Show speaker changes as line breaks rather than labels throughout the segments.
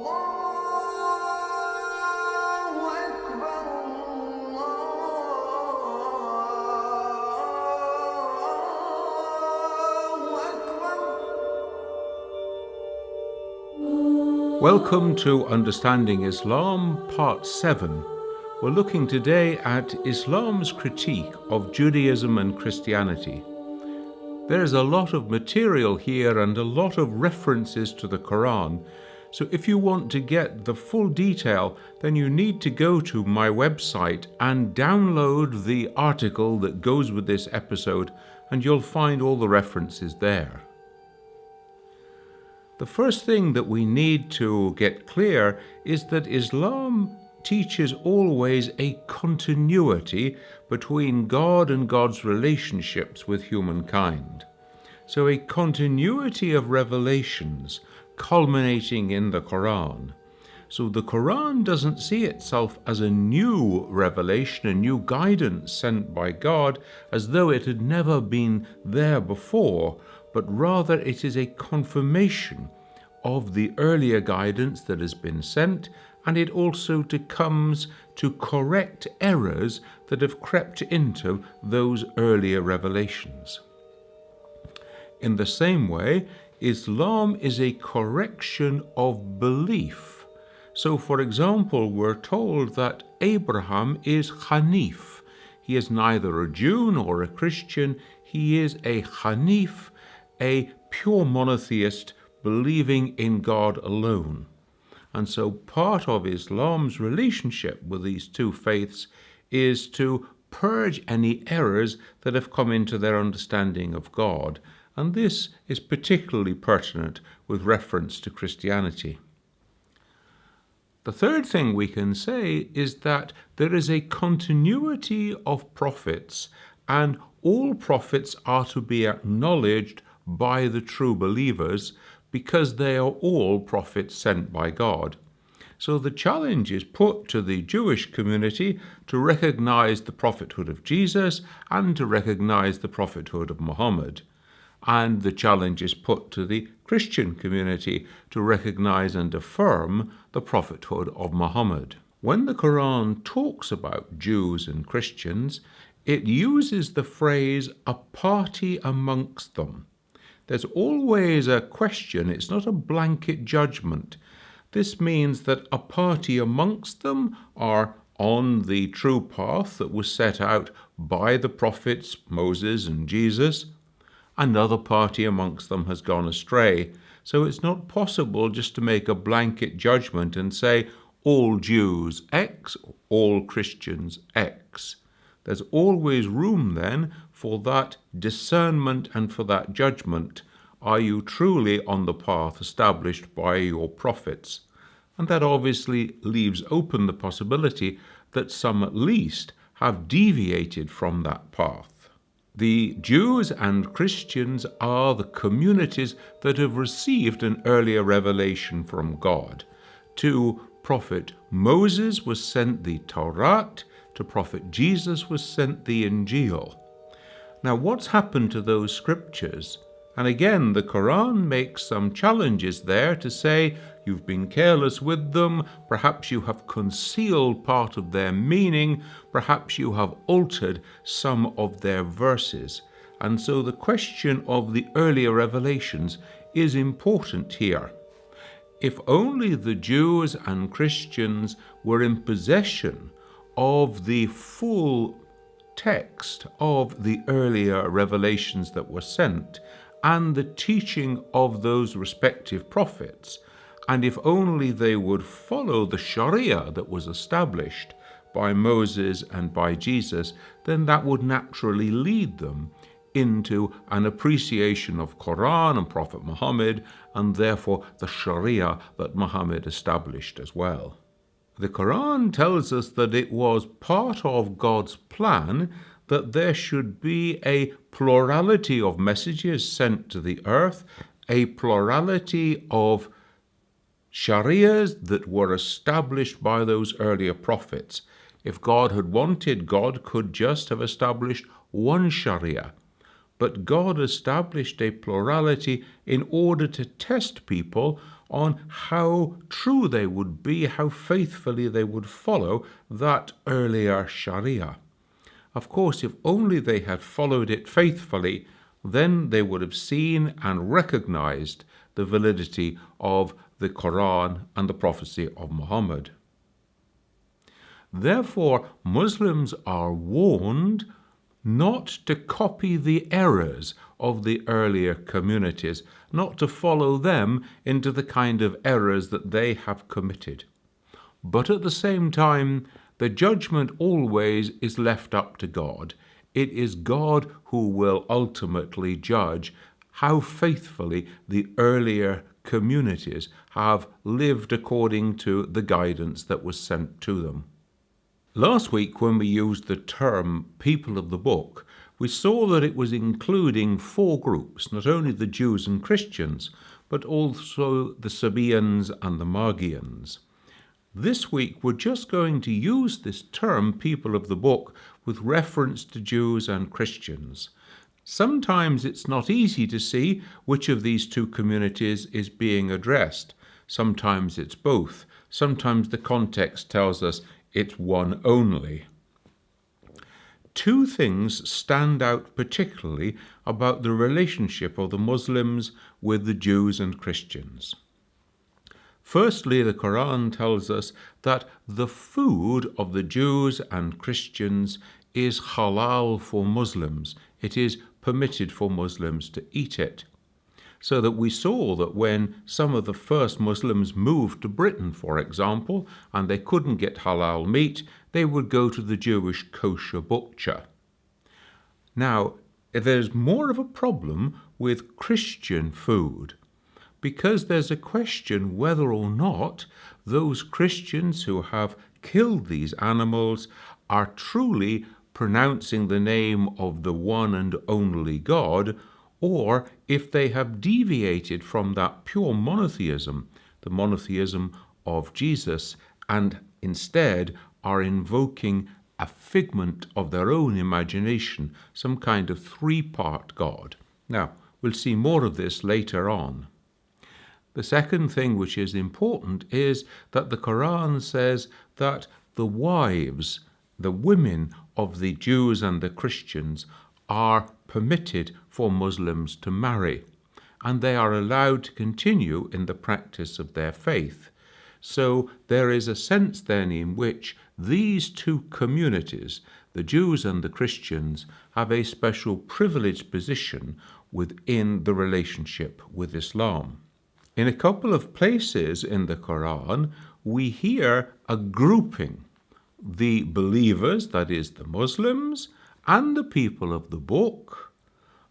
Welcome to Understanding Islam, Part 7. We're looking today at Islam's critique of Judaism and Christianity. There's a lot of material here and a lot of references to the Qur'an, so if you want to get the full detail, then you need to go to my website and download the article that goes with this episode, and you'll find all the references there. The first thing that we need to get clear is that Islam teaches always a continuity between God and God's relationships with humankind. So a continuity of revelations culminating in the Qur'an. So the Qur'an doesn't see itself as a new revelation, a new guidance sent by God, as though it had never been there before, but rather it is a confirmation of the earlier guidance that has been sent, and it also comes to correct errors that have crept into those earlier revelations. In the same way, Islam is a correction of belief. So, for example, we're told that Abraham is Hanif. He is neither a Jew nor a Christian. He is a Hanif, a pure monotheist believing in God alone. And so part of Islam's relationship with these two faiths is to purge any errors that have come into their understanding of God. And this is particularly pertinent with reference to Christianity. The third thing we can say is that there is a continuity of prophets, and all prophets are to be acknowledged by the true believers because they are all prophets sent by God. So the challenge is put to the Jewish community to recognize the prophethood of Jesus and to recognize the prophethood of Muhammad. And the challenge is put to the Christian community to recognize and affirm the prophethood of Muhammad. When the Qur'an talks about Jews and Christians, it uses the phrase "a party amongst them." There's always a question, it's not a blanket judgment. This means that a party amongst them are on the true path that was set out by the prophets Moses and Jesus. Another party amongst them has gone astray. So it's not possible just to make a blanket judgment and say all Jews X, all Christians X. There's always room then for that discernment and for that judgment. Are you truly on the path established by your prophets? And that obviously leaves open the possibility that some at least have deviated from that path. The Jews and Christians are the communities that have received an earlier revelation from God. To Prophet Moses was sent the Torah, to Prophet Jesus was sent the Injil. Now, what's happened to those scriptures? And again, the Qur'an makes some challenges there to say you've been careless with them, perhaps you have concealed part of their meaning, perhaps you have altered some of their verses. And so the question of the earlier revelations is important here. If only the Jews and Christians were in possession of the full text of the earlier revelations that were sent and the teaching of those respective prophets, and if only they would follow the Sharia that was established by Moses and by Jesus, then that would naturally lead them into an appreciation of Qur'an and Prophet Muhammad, and therefore the Sharia that Muhammad established as well. The Qur'an tells us that it was part of God's plan that there should be a plurality of messages sent to the earth, a plurality of Sharias that were established by those earlier prophets. If God had wanted, God could just have established one Sharia. But God established a plurality in order to test people on how true they would be, how faithfully they would follow that earlier Sharia. Of course, if only they had followed it faithfully, then they would have seen and recognized the validity of the Qur'an and the prophecy of Muhammad. Therefore, Muslims are warned not to copy the errors of the earlier communities, not to follow them into the kind of errors that they have committed. But at the same time, the judgment always is left up to God. It is God who will ultimately judge how faithfully the earlier communities have lived according to the guidance that was sent to them. Last week, when we used the term people of the book, we saw that it was including four groups, not only the Jews and Christians, but also the Sabeans and the Magians. This week, we're just going to use this term, people of the book, with reference to Jews and Christians. Sometimes it's not easy to see which of these two communities is being addressed. Sometimes it's both. Sometimes the context tells us it's one only. Two things stand out particularly about the relationship of the Muslims with the Jews and Christians. Firstly, the Qur'an tells us that the food of the Jews and Christians is halal for Muslims. It is permitted for Muslims to eat it. So that we saw that when some of the first Muslims moved to Britain, for example, and they couldn't get halal meat, they would go to the Jewish kosher butcher. Now, there's more of a problem with Christian food, because there's a question whether or not those Christians who have killed these animals are truly pronouncing the name of the one and only God, or if they have deviated from that pure monotheism, the monotheism of Jesus, and instead are invoking a figment of their own imagination, some kind of three-part God. Now, we'll see more of this later on. The second thing which is important is that the Qur'an says that the wives, the women of the Jews and the Christians, are permitted for Muslims to marry, and they are allowed to continue in the practice of their faith. So there is a sense then in which these two communities, the Jews and the Christians, have a special privileged position within the relationship with Islam. In a couple of places in the Qur'an, we hear a grouping. The believers, that is the Muslims, and the people of the book,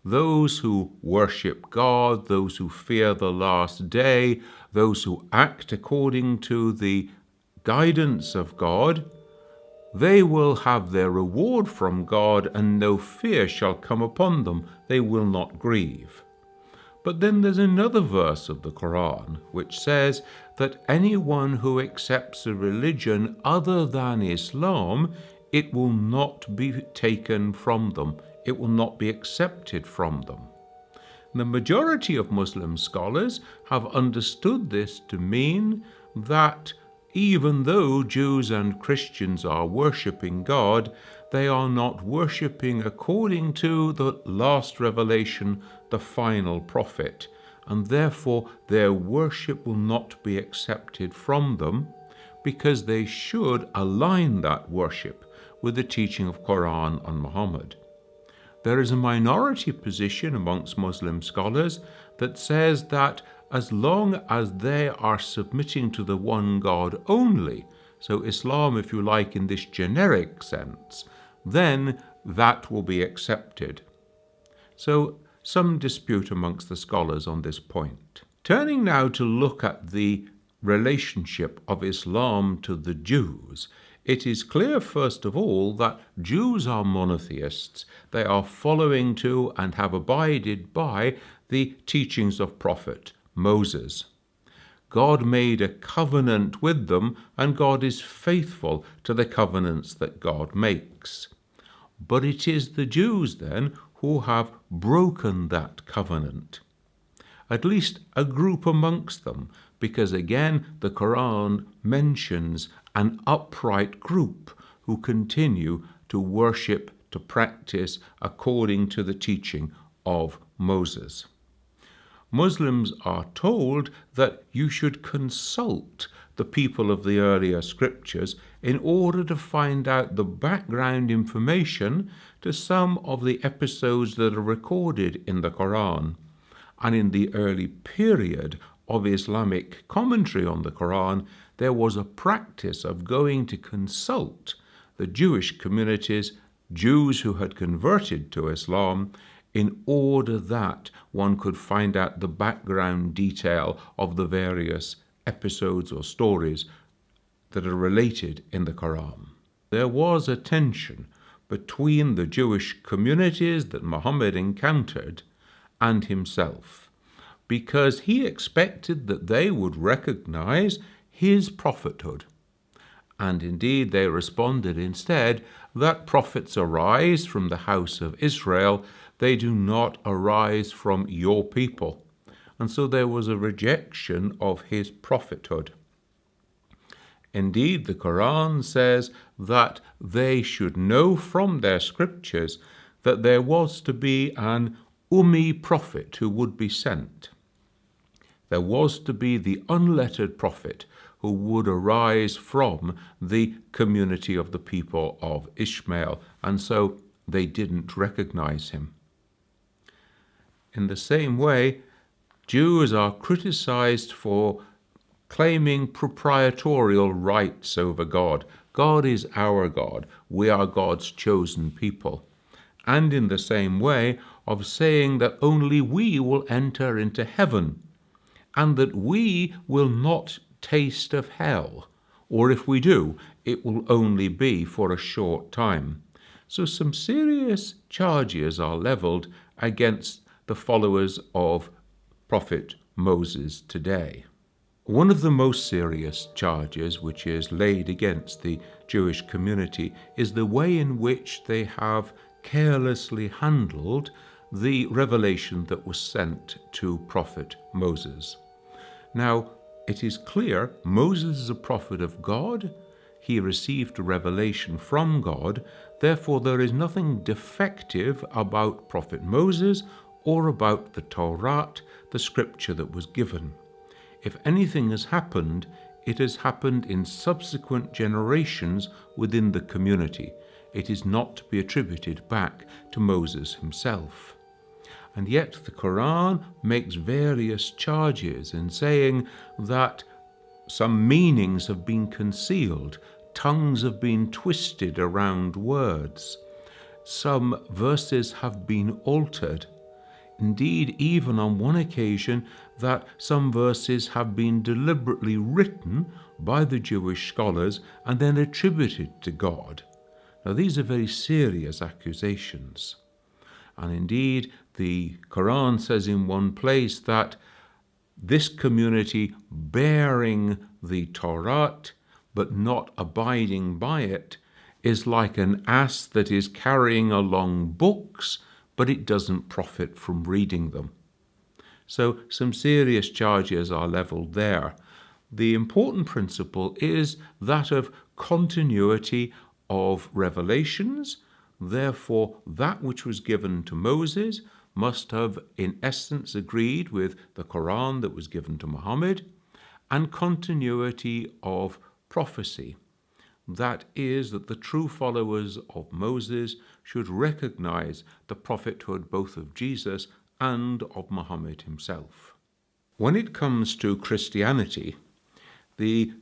those who worship God, those who fear the last day, those who act according to the guidance of God, they will have their reward from God, and no fear shall come upon them. They will not grieve. But then there's another verse of the Qur'an which says that anyone who accepts a religion other than Islam, it will not be taken from them. It will not be accepted from them. The majority of Muslim scholars have understood this to mean that even though Jews and Christians are worshipping God, they are not worshipping according to the last revelation, the final prophet, and therefore their worship will not be accepted from them, because they should align that worship with the teaching of Qur'an and Muhammad. There is a minority position amongst Muslim scholars that says that as long as they are submitting to the one God only, so Islam, if you like, in this generic sense, then that will be accepted. So some dispute amongst the scholars on this point. Turning now to look at the relationship of Islam to the Jews, it is clear, first of all, that Jews are monotheists. They are following to and have abided by the teachings of Prophet Moses. God made a covenant with them, and God is faithful to the covenants that God makes. But it is the Jews then who have broken that covenant. At least a group amongst them, because again the Qur'an mentions an upright group who continue to worship, to practice according to the teaching of Moses. Muslims are told that you should consult the people of the earlier scriptures in order to find out the background information to some of the episodes that are recorded in the Qur'an. And in the early period of Islamic commentary on the Qur'an, there was a practice of going to consult the Jewish communities, Jews who had converted to Islam, in order that one could find out the background detail of the various episodes or stories that are related in the Qur'an. There was a tension between the Jewish communities that Muhammad encountered and himself, because he expected that they would recognize his prophethood. And indeed they responded instead that prophets arise from the house of Israel, they do not arise from your people. And so there was a rejection of his prophethood. Indeed, the Qur'an says that they should know from their scriptures that there was to be an Ummi prophet who would be sent. There was to be the unlettered prophet who would arise from the community of the people of Ishmael, and so they didn't recognize him. In the same way, Jews are criticized for claiming proprietorial rights over God. God is our God. We are God's chosen people. And in the same way of saying that only we will enter into heaven, and that we will not taste of hell, or if we do, it will only be for a short time. So some serious charges are leveled against the followers of Prophet Moses today. One of the most serious charges which is laid against the Jewish community is the way in which they have carelessly handled the revelation that was sent to Prophet Moses. Now, it is clear Moses is a prophet of God. He received a revelation from God. Therefore, there is nothing defective about Prophet Moses or about the Torah, the scripture that was given. If anything has happened, it has happened in subsequent generations within the community. It is not to be attributed back to Moses himself. And yet the Qur'an makes various charges in saying that some meanings have been concealed, tongues have been twisted around words, some verses have been altered. Indeed, even on one occasion, that some verses have been deliberately written by the Jewish scholars and then attributed to God. Now, these are very serious accusations. And indeed, the Qur'an says in one place that this community bearing the Torah but not abiding by it is like an ass that is carrying along books, but it doesn't profit from reading them. So some serious charges are leveled there. The important principle is that of continuity of revelations. Therefore, that which was given to Moses must have, in essence, agreed with the Qur'an that was given to Muhammad, and continuity of prophecy. That is, that the true followers of Moses should recognize the prophethood both of Jesus and of Muhammad himself. When it comes to Christianity, the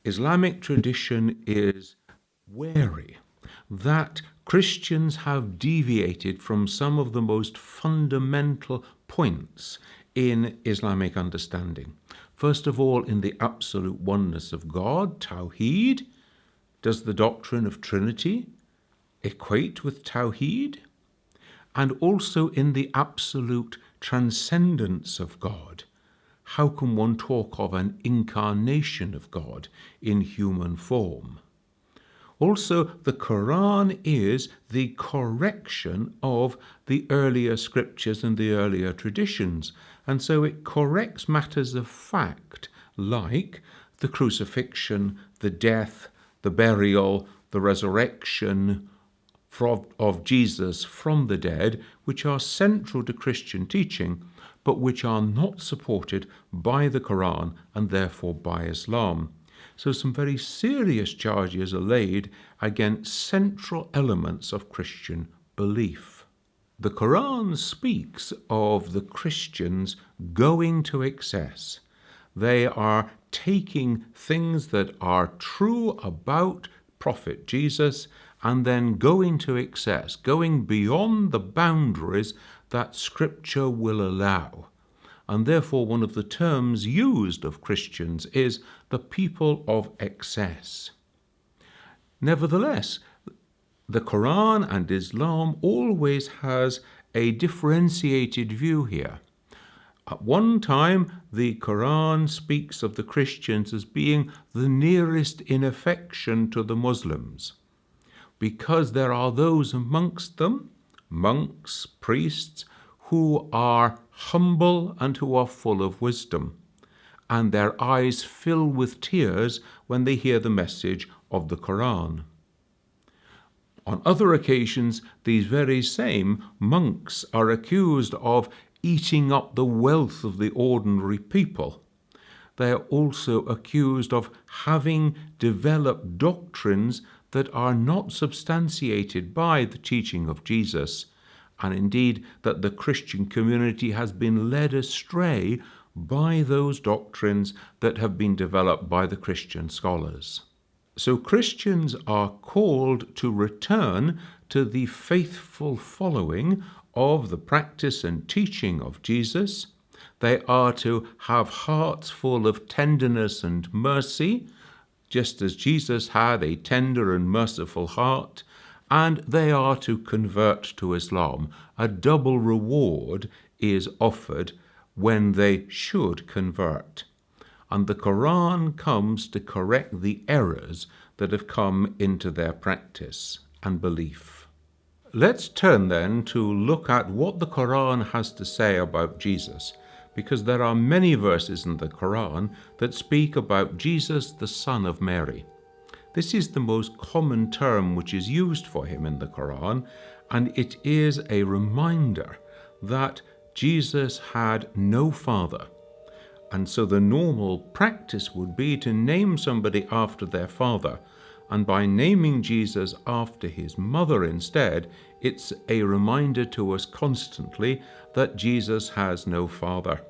Islamic tradition is wary that Christians have deviated from some of the most fundamental points in Islamic understanding. First of all, in the absolute oneness of God, Tawheed. Does the doctrine of Trinity equate with Tawheed? And also in the absolute transcendence of God. How can one talk of an incarnation of God in human form? Also, the Qur'an is the correction of the earlier scriptures and the earlier traditions, and so it corrects matters of fact like the crucifixion, the death, the burial, the resurrection of Jesus from the dead, which are central to Christian teaching, but which are not supported by the Qur'an and therefore by Islam. So some very serious charges are laid against central elements of Christian belief. The Qur'an speaks of the Christians going to excess. They are taking things that are true about Prophet Jesus and then going to excess, going beyond the boundaries that Scripture will allow. And therefore one of the terms used of Christians is the people of excess. Nevertheless, the Qur'an and Islam always has a differentiated view here. At one time, the Qur'an speaks of the Christians as being the nearest in affection to the Muslims, because there are those amongst them, monks, priests, who are humble and who are full of wisdom, and their eyes fill with tears when they hear the message of the Qur'an. On other occasions, these very same monks are accused of eating up the wealth of the ordinary people. They are also accused of having developed doctrines that are not substantiated by the teaching of Jesus, and indeed that the Christian community has been led astray by those doctrines that have been developed by the Christian scholars. So Christians are called to return to the faithful following of the practice and teaching of Jesus. They are to have hearts full of tenderness and mercy, just as Jesus had a tender and merciful heart, and they are to convert to Islam. A double reward is offered when they should convert. And the Qur'an comes to correct the errors that have come into their practice and belief. Let's turn then to look at what the Qur'an has to say about Jesus, because there are many verses in the Qur'an that speak about Jesus, the son of Mary. This is the most common term which is used for him in the Qur'an, and it is a reminder that Jesus had no father. And so the normal practice would be to name somebody after their father. And by naming Jesus after his mother instead, it's a reminder to us constantly that Jesus has no father.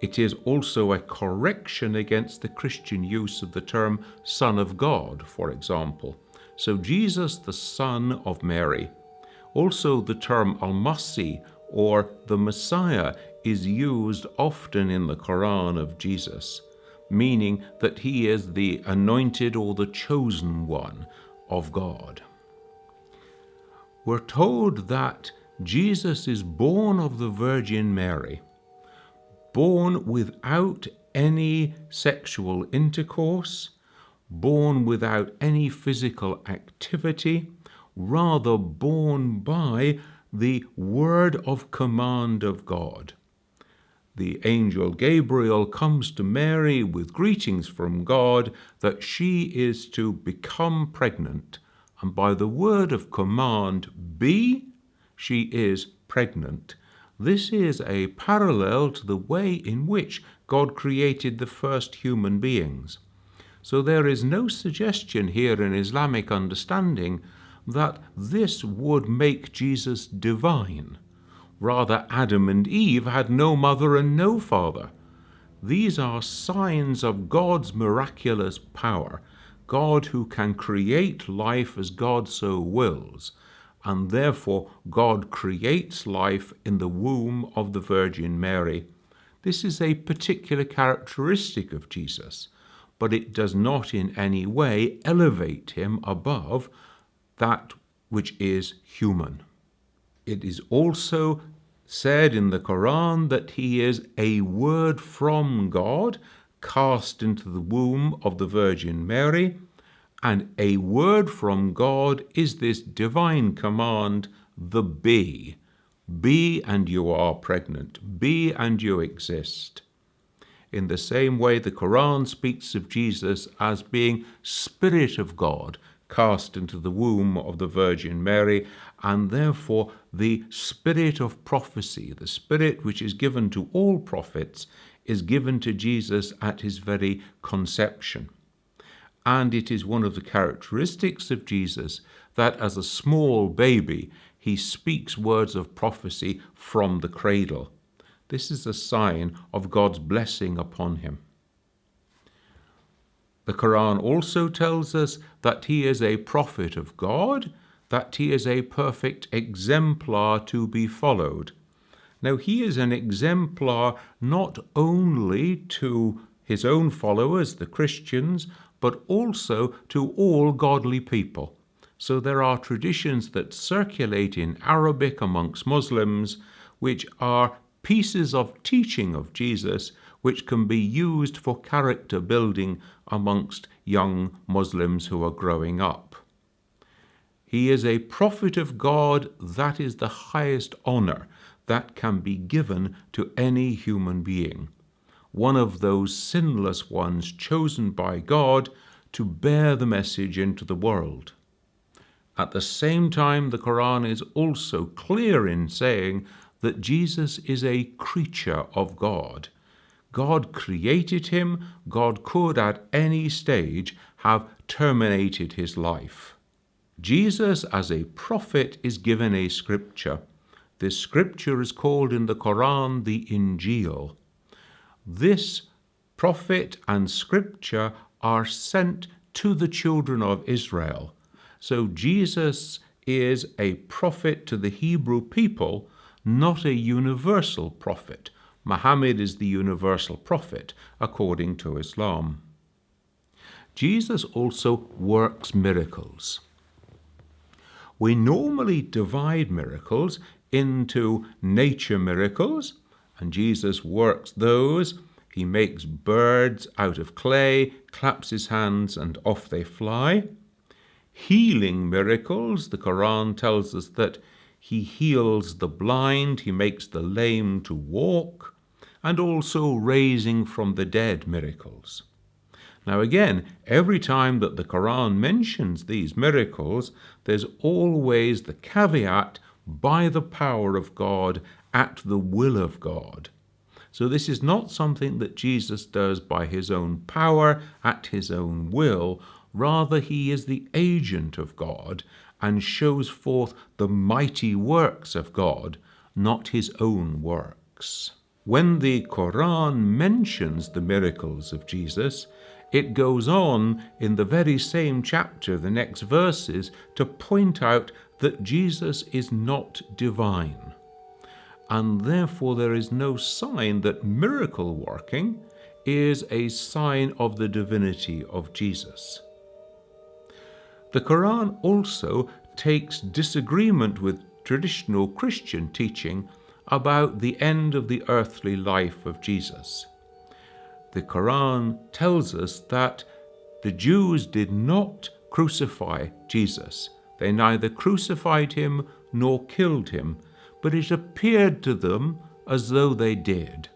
It is also a correction against the Christian use of the term Son of God, for example. So Jesus, the son of Mary. Also the term Al-Masih, or the Messiah, is used often in the Qur'an of Jesus, meaning that he is the anointed or the chosen one of God. We're told that Jesus is born of the Virgin Mary, born without any sexual intercourse, born without any physical activity, rather born by the word of command of God. The angel Gabriel comes to Mary with greetings from God that she is to become pregnant, and by the word of command, be, she is pregnant. This is a parallel to the way in which God created the first human beings. So there is no suggestion here in Islamic understanding that this would make Jesus divine. Rather, Adam and Eve had no mother and no father. These are signs of God's miraculous power, God who can create life as God so wills, and therefore God creates life in the womb of the Virgin Mary. This is a particular characteristic of Jesus, but it does not in any way elevate him above that which is human. It is also said in the Qur'an that he is a word from God cast into the womb of the Virgin Mary, And a word from God is this divine command, the be. Be and you are pregnant. Be and you exist. In the same way, the Qur'an speaks of Jesus as being Spirit of God, cast into the womb of the Virgin Mary, and therefore the spirit of prophecy, the spirit which is given to all prophets, is given to Jesus at his very conception. And it is one of the characteristics of Jesus that as a small baby, he speaks words of prophecy from the cradle. This is a sign of God's blessing upon him. The Qur'an also tells us that he is a prophet of God, that he is a perfect exemplar to be followed. Now, he is an exemplar not only to his own followers, the Christians, but also to all godly people. So there are traditions that circulate in Arabic amongst Muslims, which are pieces of teaching of Jesus, which can be used for character building amongst young Muslims who are growing up. He is a prophet of God. That is the highest honor that can be given to any human being. One of those sinless ones chosen by God to bear the message into the world. At the same time, the Qur'an is also clear in saying that Jesus is a creature of God. God created him. God could at any stage have terminated his life. Jesus as a prophet is given a scripture. This scripture is called in the Qur'an the Injil. This prophet and scripture are sent to the children of Israel. So Jesus is a prophet to the Hebrew people, not a universal prophet. Muhammad is the universal prophet, according to Islam. Jesus also works miracles. We normally divide miracles into nature miracles, and Jesus works those. He makes birds out of clay, claps his hands, and off they fly. Healing miracles, the Qur'an tells us that he heals the blind, he makes the lame to walk, and also raising from the dead miracles. Now again, every time that the Qur'an mentions these miracles, there's always the caveat, by the power of God, at the will of God. So this is not something that Jesus does by his own power, at his own will. Rather, he is the agent of God and shows forth the mighty works of God, not his own works. When the Qur'an mentions the miracles of Jesus, it goes on in the very same chapter, the next verses, to point out that Jesus is not divine. And therefore there is no sign that miracle working is a sign of the divinity of Jesus. The Qur'an also takes disagreement with traditional Christian teaching about the end of the earthly life of Jesus. The Qur'an tells us that the Jews did not crucify Jesus. They neither crucified him nor killed him, but it appeared to them as though they did,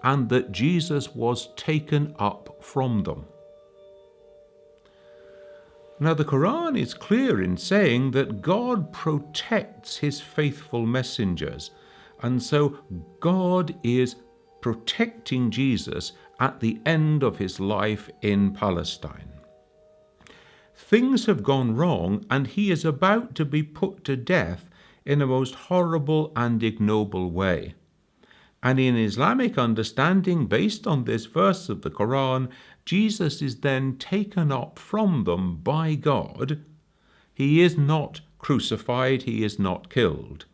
and that Jesus was taken up from them. Now, the Qur'an is clear in saying that God protects his faithful messengers, and so God is protecting Jesus at the end of his life in Palestine. Things have gone wrong, and he is about to be put to death in a most horrible and ignoble way. And in Islamic understanding, based on this verse of the Qur'an, Jesus is then taken up from them by God. He is not crucified, he is not killed.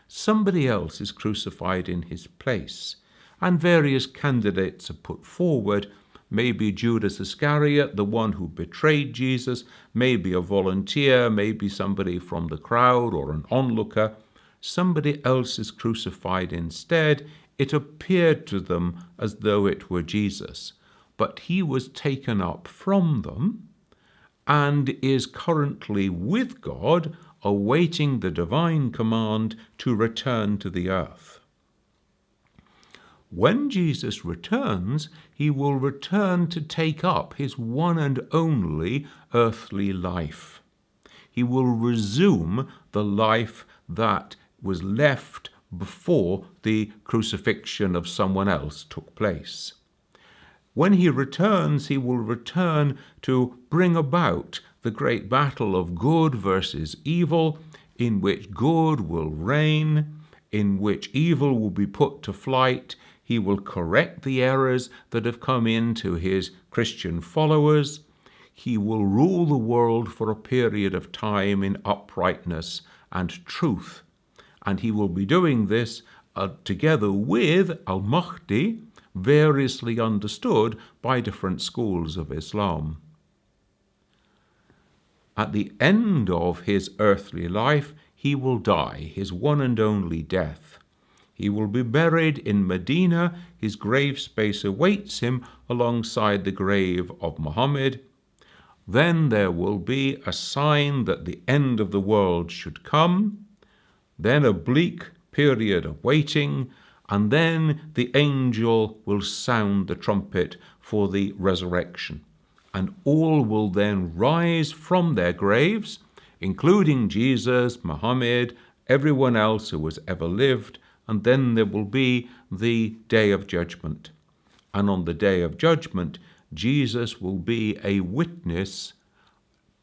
Somebody else is crucified in his place, and various candidates are put forward. Maybe Judas Iscariot, the one who betrayed Jesus, maybe a volunteer, maybe somebody from the crowd or an onlooker. Somebody else is crucified instead. It appeared to them as though it were Jesus, but he was taken up from them, and is currently with God, awaiting the divine command to return to the earth. When Jesus returns, he will return to take up his one and only earthly life. He will resume the life that was left before the crucifixion of someone else took place. When he returns, he will return to bring about the great battle of good versus evil, in which good will reign, in which evil will be put to flight. He will correct the errors that have come into his Christian followers. He will rule the world for a period of time in uprightness and truth. And he will be doing this together with Al-Mahdi, variously understood by different schools of Islam. At the end of his earthly life, he will die, his one and only death. He will be buried in Medina. His grave space awaits him alongside the grave of Muhammad. Then there will be a sign that the end of the world should come, then a bleak period of waiting, and then the angel will sound the trumpet for the resurrection. And all will then rise from their graves, including Jesus, Muhammad, everyone else who has ever lived, and then there will be the day of judgment. And on the day of judgment, Jesus will be a witness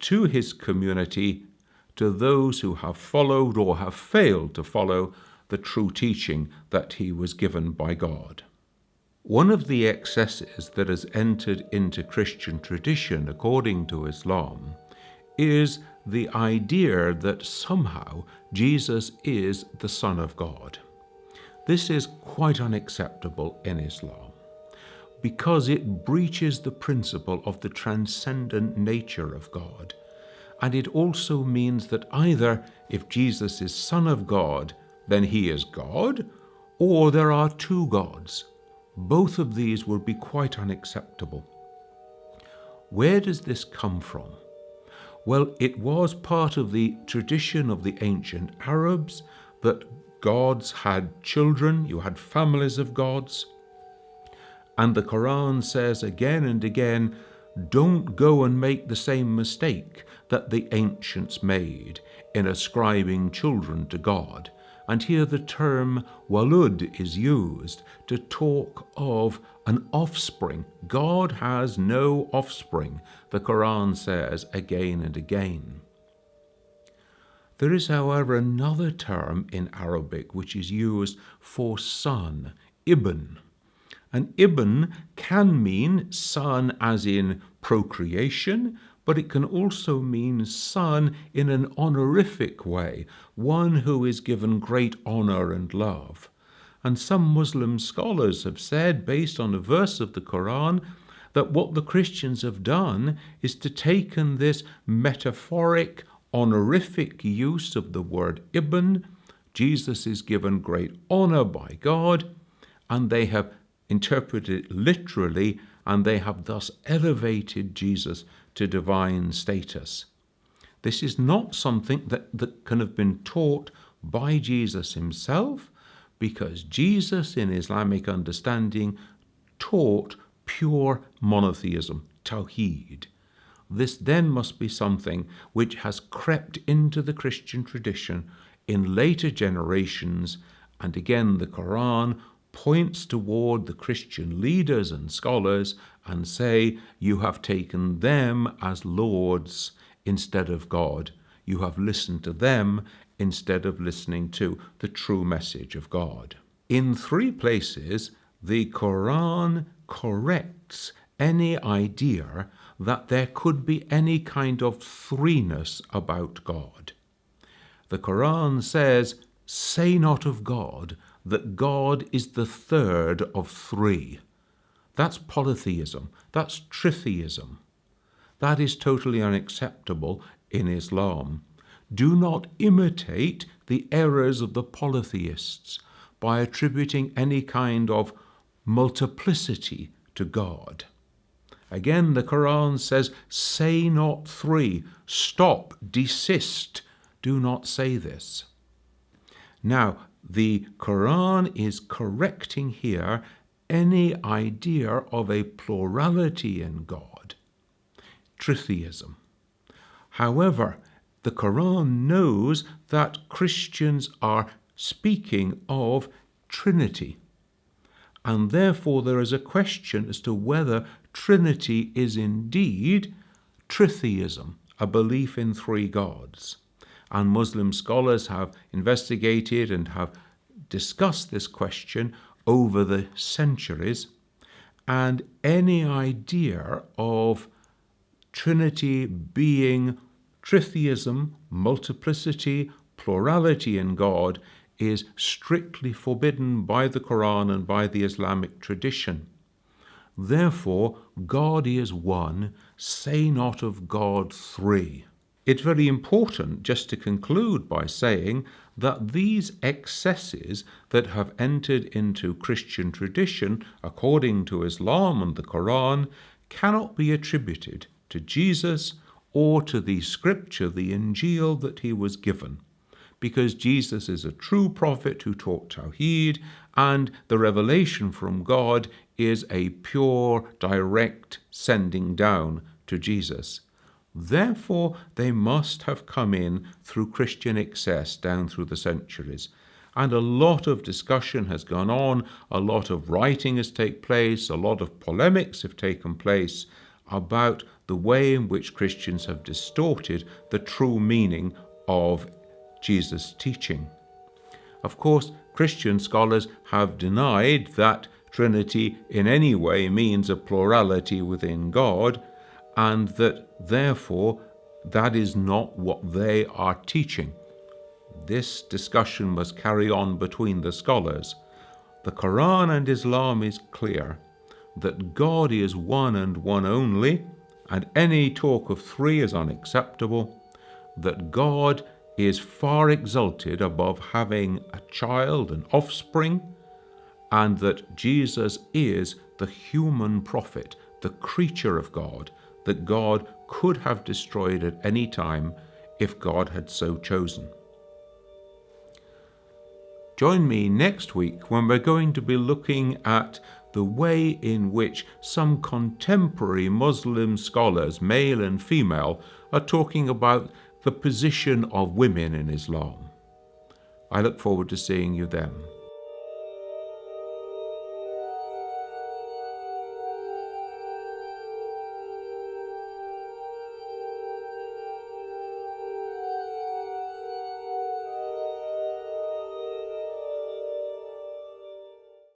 to his community, to those who have followed or have failed to follow the true teaching that he was given by God. One of the excesses that has entered into Christian tradition, according to Islam, is the idea that somehow Jesus is the Son of God. This is quite unacceptable in Islam, because it breaches the principle of the transcendent nature of God. And it also means that either if Jesus is Son of God, then he is God, or there are two gods. Both of these will be quite unacceptable. Where does this come from? Well, it was part of the tradition of the ancient Arabs that gods had children, you had families of gods. And the Qur'an says again and again, don't go and make the same mistake that the ancients made in ascribing children to God. And here the term walud is used to talk of an offspring. God has no offspring, the Qur'an says again and again. There is, however, another term in Arabic which is used for son, ibn. And ibn can mean son as in procreation, but it can also mean son in an honorific way, one who is given great honor and love. And some Muslim scholars have said, based on a verse of the Qur'an, that what the Christians have done is to taken this metaphoric, honorific use of the word ibn. Jesus is given great honor by God, and they have interpreted it literally, and they have thus elevated Jesus to divine status. This is not something that can have been taught by Jesus himself, because Jesus in Islamic understanding taught pure monotheism, tawheed. This then must be something which has crept into the Christian tradition in later generations, and again the Qur'an points toward the Christian leaders and scholars and say, you have taken them as lords instead of God. You have listened to them instead of listening to the true message of God. In 3 places, the Qur'an corrects any idea that there could be any kind of threeness about God. The Qur'an says, say not of God that God is the third of 3. That's polytheism. That's tritheism. That is totally unacceptable in Islam. Do not imitate the errors of the polytheists by attributing any kind of multiplicity to God. Again, the Qur'an says, say not three. Stop, desist. Do not say this. Now, the Qur'an is correcting here any idea of a plurality in God, tritheism. However, the Qur'an knows that Christians are speaking of Trinity, and therefore there is a question as to whether Trinity is indeed tritheism, a belief in three gods. And Muslim scholars have investigated and have discussed this question over the centuries, and any idea of Trinity being tritheism, multiplicity, plurality in God is strictly forbidden by the Qur'an and by the Islamic tradition. Therefore, God is one, say not of God three. It's very important just to conclude by saying that these excesses that have entered into Christian tradition, according to Islam and the Qur'an, cannot be attributed to Jesus or to the scripture, the Injil that he was given, because Jesus is a true prophet who taught Tawheed, and the revelation from God is a pure, direct sending down to Jesus. Therefore, they must have come in through Christian excess down through the centuries. And a lot of discussion has gone on, a lot of writing has taken place, a lot of polemics have taken place about the way in which Christians have distorted the true meaning of Jesus' teaching. Of course, Christian scholars have denied that Trinity in any way means a plurality within God, and that therefore that is not what they are teaching. This discussion must carry on between the scholars. The Qur'an and Islam is clear that God is one and one only, and any talk of three is unacceptable, that God is far exalted above having a child, an offspring, and that Jesus is the human prophet, the creature of God, that God could have destroyed at any time if God had so chosen. Join me next week when we're going to be looking at the way in which some contemporary Muslim scholars, male and female, are talking about the position of women in Islam. I look forward to seeing you then.